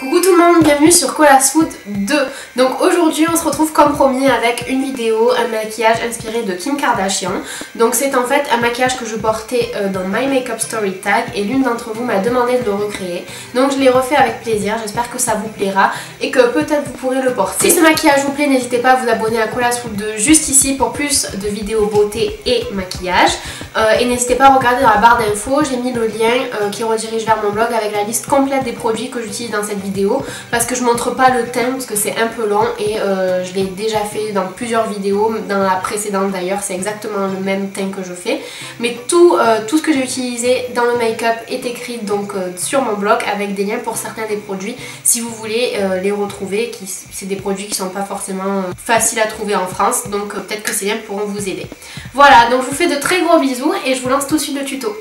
Coucou tout le monde, bienvenue sur Cola's Food 2. Donc aujourd'hui on se retrouve comme promis avec une vidéo, un maquillage inspiré de Kim Kardashian. Donc c'est en fait un maquillage que je portais dans My Makeup Story Tag et l'une d'entre vous m'a demandé de le recréer. Donc je l'ai refait avec plaisir, j'espère que ça vous plaira et que peut-être vous pourrez le porter. Si ce maquillage vous plaît, n'hésitez pas à vous abonner à Cola's Food 2 juste ici pour plus de vidéos beauté et maquillage. Et n'hésitez pas à regarder dans la barre d'infos, j'ai mis le lien qui redirige vers mon blog avec la liste complète des produits que j'utilise dans cette vidéo, parce que je montre pas le teint parce que c'est un peu long et je l'ai déjà fait dans plusieurs vidéos, dans la précédente d'ailleurs c'est exactement le même teint que je fais, mais tout ce que j'ai utilisé dans le make-up est écrit donc sur mon blog avec des liens pour certains des produits si vous voulez les retrouver. C'est des produits qui sont pas forcément faciles à trouver en France, donc peut-être que ces liens pourront vous aider. Voilà, donc je vous fais de très gros bisous et je vous lance tout de suite le tuto.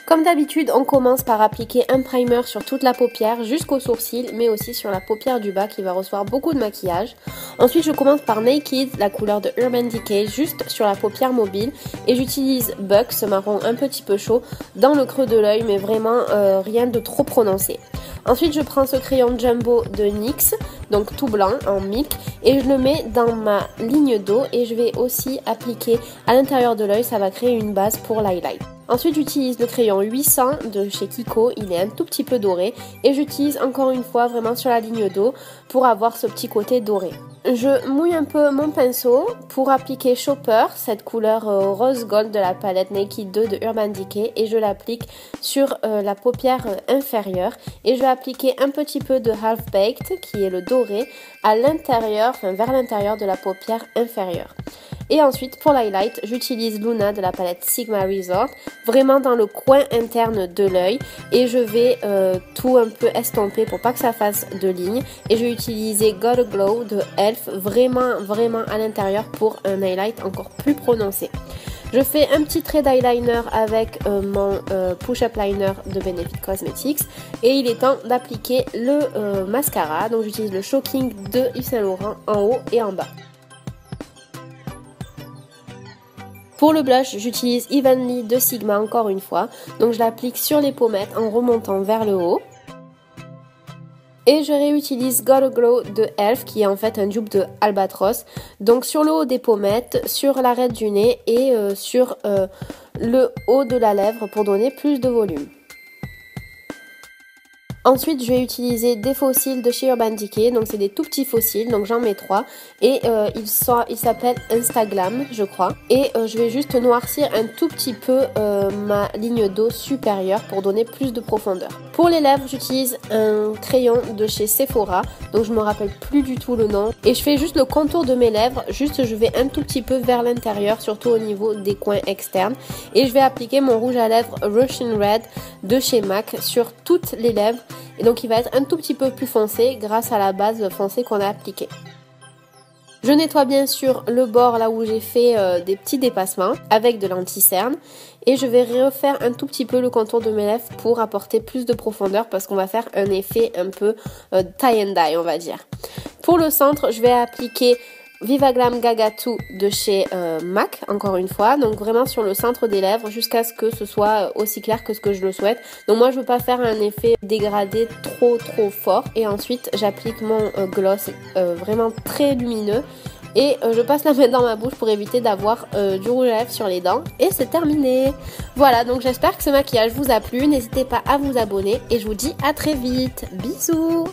Comme d'habitude, on commence par appliquer un primer sur toute la paupière jusqu'au sourcil, mais aussi sur la paupière du bas qui va recevoir beaucoup de maquillage. Ensuite, je commence par Naked, la couleur de Urban Decay, juste sur la paupière mobile. Et j'utilise Buck, ce marron un petit peu chaud, dans le creux de l'œil, mais vraiment rien de trop prononcé. Ensuite, je prends ce crayon Jumbo de NYX, donc tout blanc en mic, et je le mets dans ma ligne d'eau et je vais aussi appliquer à l'intérieur de l'œil, ça va créer une base pour l'highlight. Ensuite, j'utilise le crayon 800 de chez Kiko, il est un tout petit peu doré et j'utilise encore une fois vraiment sur la ligne d'eau pour avoir ce petit côté doré. Je mouille un peu mon pinceau pour appliquer Shopper, cette couleur rose gold de la palette Naked 2 de Urban Decay, et je l'applique sur la paupière inférieure et je vais appliquer un petit peu de Half Baked qui est le doré à l'intérieur, enfin vers l'intérieur de la paupière inférieure. Et ensuite pour l'highlight, j'utilise Luna de la palette Sigma Resort, vraiment dans le coin interne de l'œil, et je vais tout un peu estomper pour pas que ça fasse de lignes. Et je vais utiliser Got a Glow de Elf, vraiment à l'intérieur pour un highlight encore plus prononcé. Je fais un petit trait d'eyeliner avec mon push-up liner de Benefit Cosmetics et il est temps d'appliquer le mascara. Donc j'utilise le Shocking de Yves Saint Laurent en haut et en bas. Pour le blush, j'utilise Evenly de Sigma encore une fois. Donc je l'applique sur les pommettes en remontant vers le haut. Et je réutilise Got a Glow de Elf qui est en fait un dupe de Albatros. Donc sur le haut des pommettes, sur l'arête du nez et sur le haut de la lèvre pour donner plus de volume. Ensuite, je vais utiliser des faux cils de chez Urban Decay, donc c'est des tout petits faux cils, donc j'en mets 3 et ils s'appellent Instaglam, je crois. Et je vais juste noircir un tout petit peu ma ligne d'eau supérieure pour donner plus de profondeur. Pour les lèvres, j'utilise un crayon de chez Sephora, donc je me rappelle plus du tout le nom. Et je fais juste le contour de mes lèvres, juste je vais un tout petit peu vers l'intérieur, surtout au niveau des coins externes. Et je vais appliquer mon rouge à lèvres Russian Red de chez MAC sur toutes les lèvres. Et donc il va être un tout petit peu plus foncé grâce à la base foncée qu'on a appliquée. Je nettoie bien sûr le bord là où j'ai fait des petits dépassements avec de l'anti-cerne. Et je vais refaire un tout petit peu le contour de mes lèvres pour apporter plus de profondeur parce qu'on va faire un effet un peu tie and dye on va dire. Pour le centre, je vais appliquer Viva Glam Gaga 2 de chez MAC, encore une fois, donc vraiment sur le centre des lèvres jusqu'à ce que ce soit aussi clair que ce que je le souhaite. Donc moi je veux pas faire un effet dégradé trop fort. Et ensuite j'applique mon gloss vraiment très lumineux et je passe la main dans ma bouche pour éviter d'avoir du rouge à lèvres sur les dents. Et c'est terminé. Voilà, donc j'espère que ce maquillage vous a plu, n'hésitez pas à vous abonner et je vous dis à très vite. Bisous.